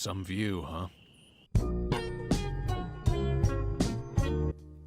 Some view, huh?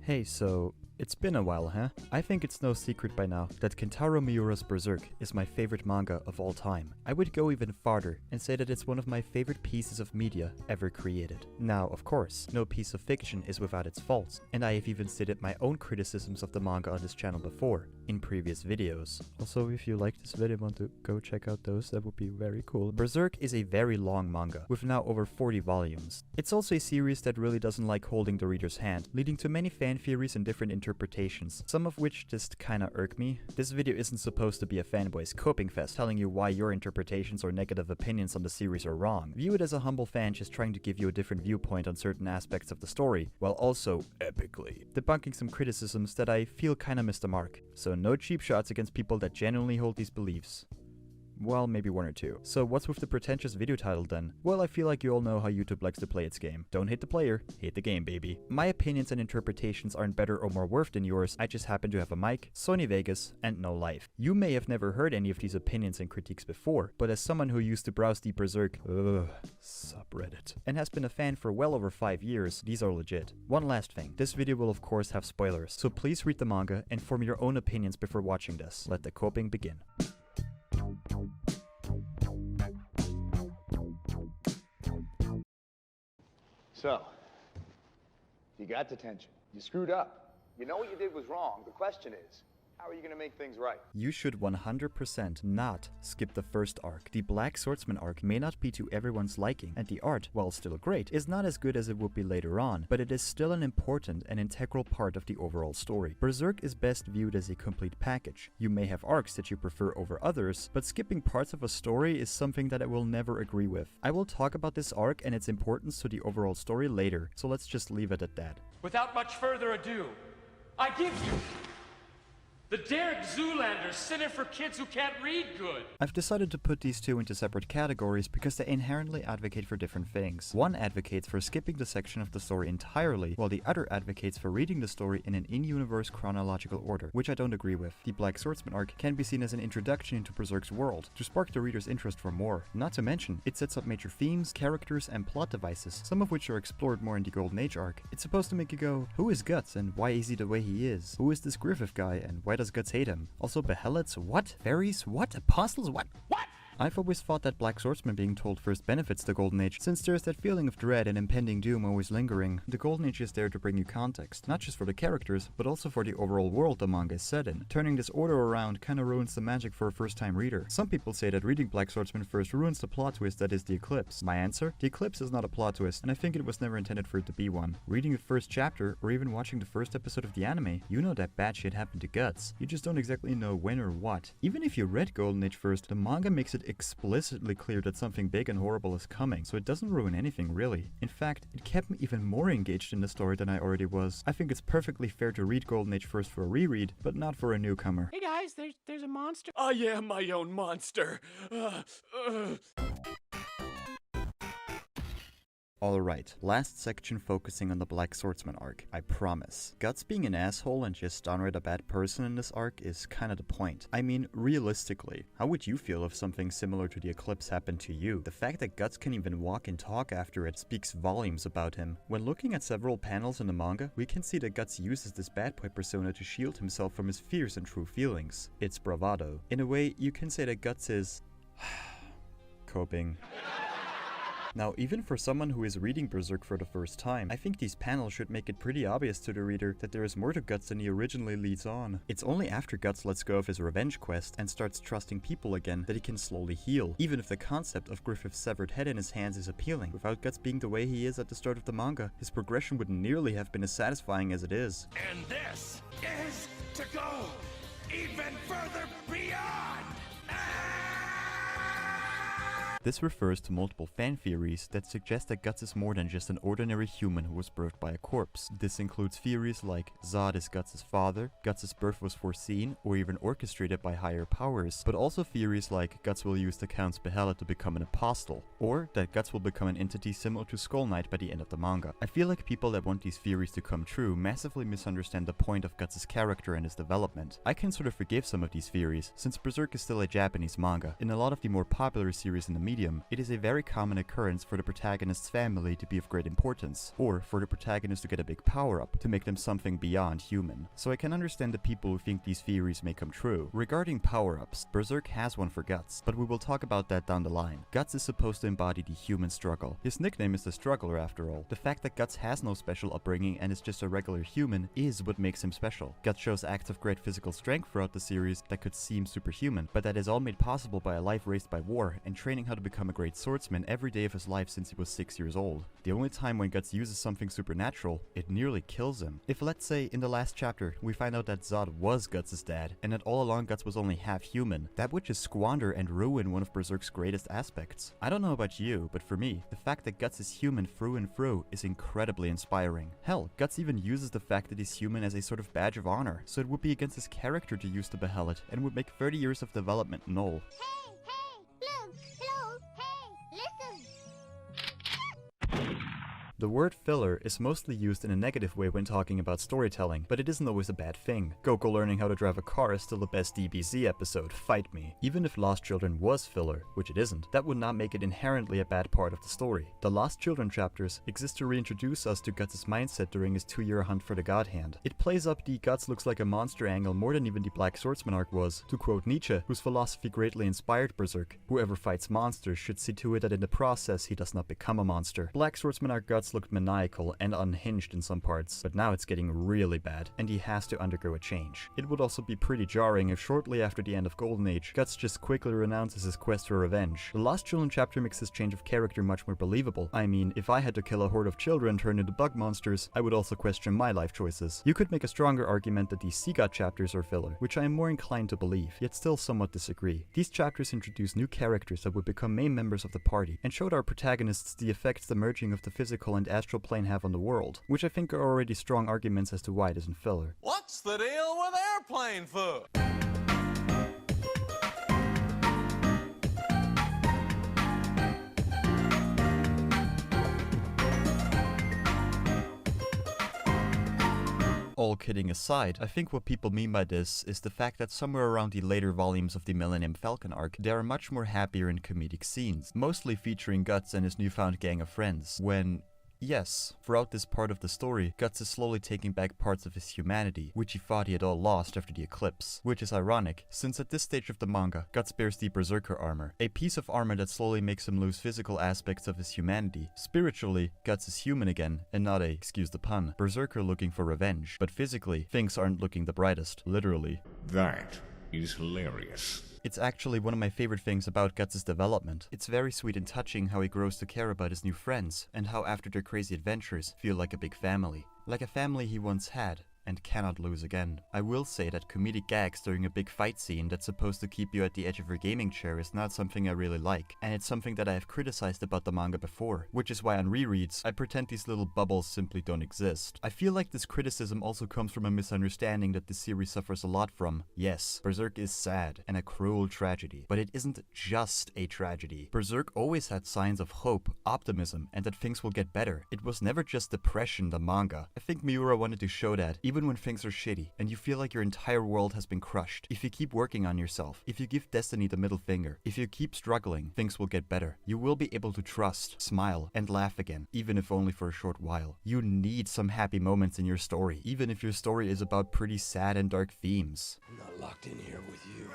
Hey, so it's been a while, huh? I think it's no secret by now that Kentaro Miura's Berserk is my favorite manga of all time. I would go even farther and say that it's one of my favorite pieces of media ever created. Now, of course, no piece of fiction is without its faults, and I have even stated my own criticisms of the manga on this channel before, in previous videos. Also, if you like this video and want to go check out those, that would be very cool. Berserk is a very long manga, with now over 40 volumes. It's also a series that really doesn't like holding the reader's hand, leading to many fan theories and different interpretations, some of which just kinda irk me. This video isn't supposed to be a fanboy's coping fest telling you why your interpretations or negative opinions on the series are wrong. View it as a humble fan just trying to give you a different viewpoint on certain aspects of the story, while also, epically, debunking some criticisms that I feel kinda missed the mark. So no cheap shots against people that genuinely hold these beliefs. Well, maybe one or two. So what's with the pretentious video title then? Well, I feel like you all know how YouTube likes to play its game. Don't hate the player, hate the game, baby. My opinions and interpretations aren't better or more worth than yours. I just happen to have a mic, Sony Vegas, and no life. You may have never heard any of these opinions and critiques before, but as someone who used to browse the Berserk subreddit and has been a fan for well over 5 years, these are legit. One last thing, this video will of course have spoilers, so please read the manga and form your own opinions before watching this. Let the coping begin. So, you got detention. You screwed up. You know what you did was wrong. The question is, how are you going to make things right? You should 100% not skip the first arc. The Black Swordsman arc may not be to everyone's liking, and the art, while still great, is not as good as it would be later on, but it is still an important and integral part of the overall story. Berserk is best viewed as a complete package. You may have arcs that you prefer over others, but skipping parts of a story is something that I will never agree with. I will talk about this arc and its importance to the overall story later, so let's just leave it at that. Without much further ado, I give you the Derek Zoolander Center for Kids Who Can't Read Good. I've decided to put these two into separate categories because they inherently advocate for different things. One advocates for skipping the section of the story entirely, while the other advocates for reading the story in an in-universe chronological order, which I don't agree with. The Black Swordsman arc can be seen as an introduction into Berserk's world, to spark the reader's interest for more. Not to mention, it sets up major themes, characters, and plot devices, some of which are explored more in the Golden Age arc. It's supposed to make you go, who is Guts and why is he the way he is? Who is this Griffith guy and why does Guts hate him? Also Behelots? What? Fairies? What? Apostles? What? I've always thought that Black Swordsman being told first benefits the Golden Age, since there's that feeling of dread and impending doom always lingering. The Golden Age is there to bring you context, not just for the characters, but also for the overall world the manga is set in. Turning this order around kinda ruins the magic for a first-time reader. Some people say that reading Black Swordsman first ruins the plot twist that is the eclipse. My answer? The eclipse is not a plot twist, and I think it was never intended for it to be one. Reading the first chapter, or even watching the first episode of the anime, you know that bad shit happened to Guts. You just don't exactly know when or what. Even if you read Golden Age first, the manga makes it explicitly clear that something big and horrible is coming, so it doesn't ruin anything really. In fact, it kept me even more engaged in the story than I already was. I think it's perfectly fair to read Golden Age first for a reread, but not for a newcomer. Hey guys, there's a monster. I am my own monster. Alright, last section focusing on the Black Swordsman arc, I promise. Guts being an asshole and just downright a bad person in this arc is kinda the point. I mean, realistically, how would you feel if something similar to the eclipse happened to you? The fact that Guts can even walk and talk after it speaks volumes about him. When looking at several panels in the manga, we can see that Guts uses this bad boy persona to shield himself from his fears and true feelings. It's bravado. In a way, you can say that Guts is coping. Now, even for someone who is reading Berserk for the first time, I think these panels should make it pretty obvious to the reader that there is more to Guts than he originally leads on. It's only after Guts lets go of his revenge quest and starts trusting people again that he can slowly heal, even if the concept of Griffith's severed head in his hands is appealing. Without Guts being the way he is at the start of the manga, his progression would nearly have been as satisfying as it is. And this is to go even further beyond! This refers to multiple fan theories that suggest that Guts is more than just an ordinary human who was birthed by a corpse. This includes theories like Zod is Guts' father, Guts' birth was foreseen or even orchestrated by higher powers, but also theories like Guts will use the Count's Behelit to become an apostle, or that Guts will become an entity similar to Skull Knight by the end of the manga. I feel like people that want these theories to come true massively misunderstand the point of Guts' character and his development. I can sort of forgive some of these theories, since Berserk is still a Japanese manga. In a lot of the more popular series in the medium, it is a very common occurrence for the protagonist's family to be of great importance, or for the protagonist to get a big power-up to make them something beyond human. So I can understand the people who think these theories may come true. Regarding power-ups, Berserk has one for Guts, but we will talk about that down the line. Guts is supposed to embody the human struggle. His nickname is the Struggler after all. The fact that Guts has no special upbringing and is just a regular human is what makes him special. Guts shows acts of great physical strength throughout the series that could seem superhuman, but that is all made possible by a life raised by war and training how to become a great swordsman every day of his life since he was 6 years old. The only time when Guts uses something supernatural, it nearly kills him. If, let's say, in the last chapter, we find out that Zod was Guts' dad, and that all along Guts was only half human, that would just squander and ruin one of Berserk's greatest aspects. I don't know about you, but for me, the fact that Guts is human through and through is incredibly inspiring. Hell, Guts even uses the fact that he's human as a sort of badge of honor, so it would be against his character to use the Behelit, and would make 30 years of development null. The word filler is mostly used in a negative way when talking about storytelling, but it isn't always a bad thing. Goku learning how to drive a car is still the best DBZ episode, fight me. Even if Lost Children was filler, which it isn't, that would not make it inherently a bad part of the story. The Lost Children chapters exist to reintroduce us to Guts' mindset during his 2-year hunt for the God Hand. It plays up the Guts looks like a monster angle more than even the Black Swordsman arc was, to quote Nietzsche, whose philosophy greatly inspired Berserk. Whoever fights monsters should see to it that in the process he does not become a monster. Black Swordsman arc Guts looked maniacal and unhinged in some parts, but now it's getting really bad, and he has to undergo a change. It would also be pretty jarring if shortly after the end of Golden Age, Guts just quickly renounces his quest for revenge. The Lost Children chapter makes this change of character much more believable. I mean, if I had to kill a horde of children turned into bug monsters, I would also question my life choices. You could make a stronger argument that these Seagot chapters are filler, which I am more inclined to believe, yet still somewhat disagree. These chapters introduce new characters that would become main members of the party, and showed our protagonists the effects the merging of the physical and astral plane have on the world, which I think are already strong arguments as to why it isn't filler. What's the deal with airplane food? All kidding aside, I think what people mean by this is the fact that somewhere around the later volumes of the Millennium Falcon arc, there are much more happier and comedic scenes, mostly featuring Guts and his newfound gang of friends, when yes, throughout this part of the story, Guts is slowly taking back parts of his humanity, which he thought he had all lost after the eclipse. Which is ironic, since at this stage of the manga, Guts bears the Berserker armor, a piece of armor that slowly makes him lose physical aspects of his humanity. Spiritually, Guts is human again, and not a, excuse the pun, Berserker looking for revenge. But physically, things aren't looking the brightest, literally. That is hilarious. It's actually one of my favorite things about Guts' development. It's very sweet and touching how he grows to care about his new friends, and how after their crazy adventures, feel like a big family. Like a family he once had, and cannot lose again. I will say that comedic gags during a big fight scene that's supposed to keep you at the edge of your gaming chair is not something I really like, and it's something that I have criticized about the manga before, which is why on rereads, I pretend these little bubbles simply don't exist. I feel like this criticism also comes from a misunderstanding that this series suffers a lot from. Yes, Berserk is sad, and a cruel tragedy, but it isn't just a tragedy. Berserk always had signs of hope, optimism, and that things will get better. It was never just depression, the manga. I think Miura wanted to show that, even when things are shitty, and you feel like your entire world has been crushed. If you keep working on yourself, if you give destiny the middle finger, if you keep struggling, things will get better. You will be able to trust, smile, and laugh again, even if only for a short while. You need some happy moments in your story, even if your story is about pretty sad and dark themes. I'm not locked in here with you.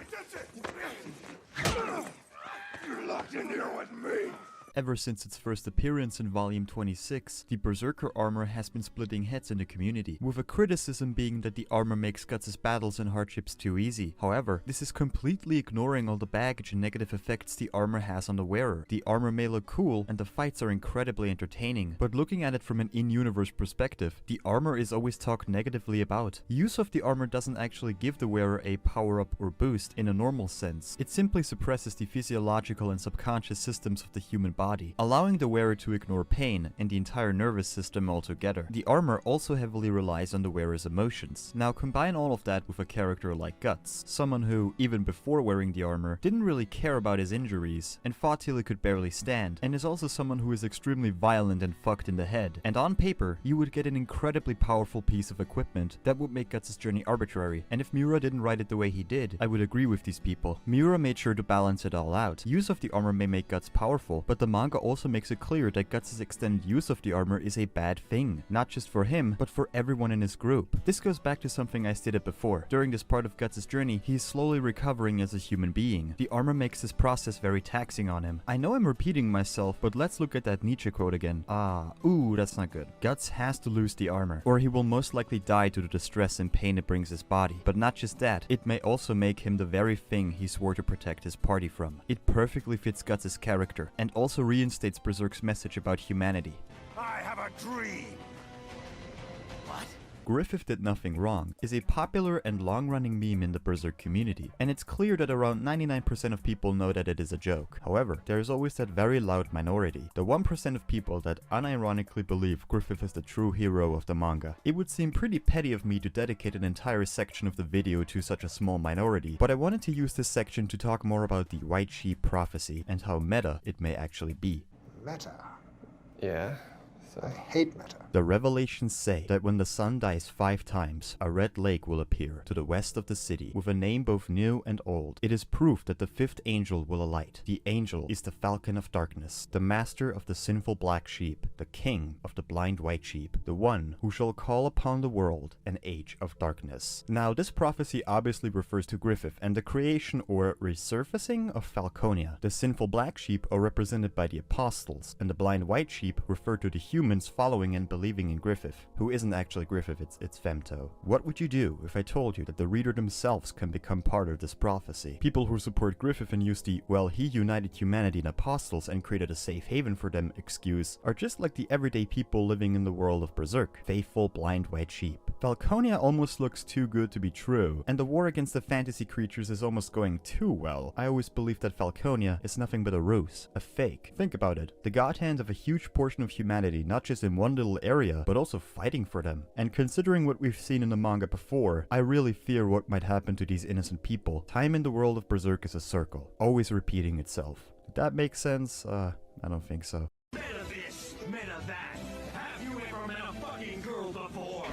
You're locked in here with me. Ever since its first appearance in volume 26, the Berserker armor has been splitting heads in the community, with a criticism being that the armor makes Guts' battles and hardships too easy. However, this is completely ignoring all the baggage and negative effects the armor has on the wearer. The armor may look cool, and the fights are incredibly entertaining, but looking at it from an in-universe perspective, the armor is always talked negatively about. Use of the armor doesn't actually give the wearer a power-up or boost in a normal sense. It simply suppresses the physiological and subconscious systems of the human body, body, allowing the wearer to ignore pain and the entire nervous system altogether. The armor also heavily relies on the wearer's emotions. Now combine all of that with a character like Guts, someone who, even before wearing the armor, didn't really care about his injuries and fought till he could barely stand, and is also someone who is extremely violent and fucked in the head. And on paper, you would get an incredibly powerful piece of equipment that would make Guts' journey arbitrary, and if Miura didn't write it the way he did, I would agree with these people. Miura made sure to balance it all out. Use of the armor may make Guts powerful, but the manga also makes it clear that Guts' extended use of the armor is a bad thing, not just for him, but for everyone in his group. This goes back to something I stated before. During this part of Guts' journey, he is slowly recovering as a human being. The armor makes this process very taxing on him. I know I'm repeating myself, but let's look at that Nietzsche quote again. Ooh, that's not good. Guts has to lose the armor, or he will most likely die due to the stress and pain it brings his body. But not just that, it may also make him the very thing he swore to protect his party from. It perfectly fits Guts' character, and also reinstates Berserk's message about humanity. I have a dream. Griffith Did Nothing Wrong is a popular and long-running meme in the Berserk community, and it's clear that around 99% of people know that it is a joke. However, there is always that very loud minority, the 1% of people that unironically believe Griffith is the true hero of the manga. It would seem pretty petty of me to dedicate an entire section of the video to such a small minority, but I wanted to use this section to talk more about the White Sheep prophecy and how meta it may actually be. Meta. Yeah. I hate meta. The revelations say that when the sun dies 5 times, a red lake will appear to the west of the city with a name both new and old. It is proof that the 5th angel will alight. The angel is the Falcon of Darkness, the master of the sinful black sheep, the king of the blind white sheep, the one who shall call upon the world an age of darkness. Now, this prophecy obviously refers to Griffith and the creation or resurfacing of Falconia. The sinful black sheep are represented by the apostles, and the blind white sheep refer to the humans following and believing in Griffith, who isn't actually Griffith, it's Femto. What would you do if I told you that the reader themselves can become part of this prophecy? People who support Griffith and use the, well, he united humanity and apostles and created a safe haven for them excuse are just like the everyday people living in the world of Berserk, faithful blind white sheep. Falconia almost looks too good to be true, and the war against the fantasy creatures is almost going too well. I always believed that Falconia is nothing but a ruse, a fake. Think about it. The god hand of a huge portion of humanity, not just in one little area, but also fighting for them. And considering what we've seen in the manga before, I really fear what might happen to these innocent people. Time in the world of Berserk is a circle, always repeating itself. Did that make sense? I don't think so. Meta this, meta that. Have you ever met a fucking girl before?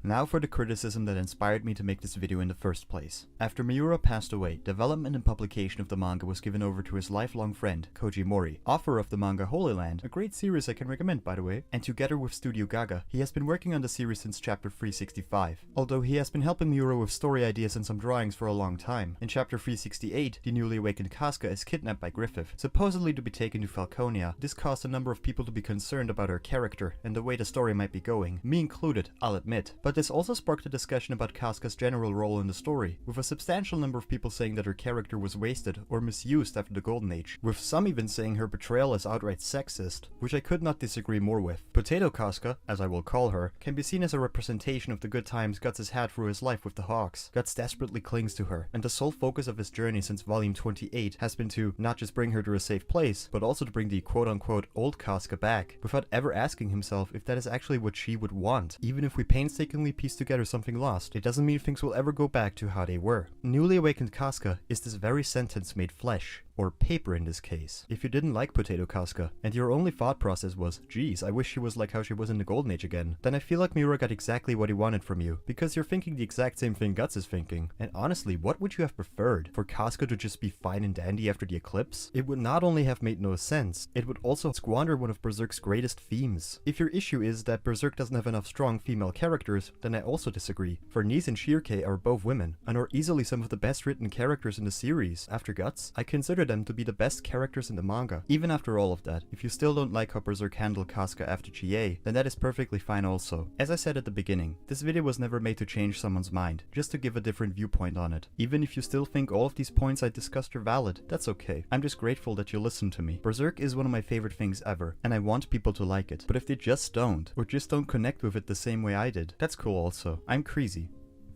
Now for the criticism that inspired me to make this video in the first place. After Miura passed away, development and publication of the manga was given over to his lifelong friend, Koji Mori, author of the manga Holy Land, a great series I can recommend by the way, and together with Studio Gaga, he has been working on the series since chapter 365. Although he has been helping Miura with story ideas and some drawings for a long time. In chapter 368, the newly awakened Casca is kidnapped by Griffith, supposedly to be taken to Falconia. This caused a number of people to be concerned about her character and the way the story might be going, me included, I'll admit. But this also sparked a discussion about Casca's general role in the story, with a substantial number of people saying that her character was wasted or misused after the Golden Age, with some even saying her portrayal is outright sexist, which I could not disagree more with. Potato Casca, as I will call her, can be seen as a representation of the good times Guts has had through his life with the Hawks. Guts desperately clings to her, and the sole focus of his journey since volume 28 has been to not just bring her to a safe place, but also to bring the quote-unquote old Casca back, without ever asking himself if that is actually what she would want. Even if we painstakingly piece together something lost, it doesn't mean things will ever go back to how they were. Newly awakened Casca is this very sentence made flesh. Or paper in this case. If you didn't like Potato Casca, and your only thought process was, geez, I wish she was like how she was in the Golden Age again, then I feel like Miura got exactly what he wanted from you, because you're thinking the exact same thing Guts is thinking. And honestly, what would you have preferred? For Casca to just be fine and dandy after the eclipse? It would not only have made no sense, it would also squander one of Berserk's greatest themes. If your issue is that Berserk doesn't have enough strong female characters, then I also disagree. For Nis and Shirkei are both women, and are easily some of the best written characters in the series. After Guts, I consider them to be the best characters in the manga. Even after all of that, if you still don't like how Berserk handled Casca after GA, then that is perfectly fine also. As I said at the beginning, this video was never made to change someone's mind, just to give a different viewpoint on it. Even if you still think all of these points I discussed are valid, that's okay. I'm just grateful that you listened to me. Berserk is one of my favorite things ever, and I want people to like it. But if they just don't, or just don't connect with it the same way I did, that's cool also. I'm crazy.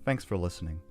Thanks for listening.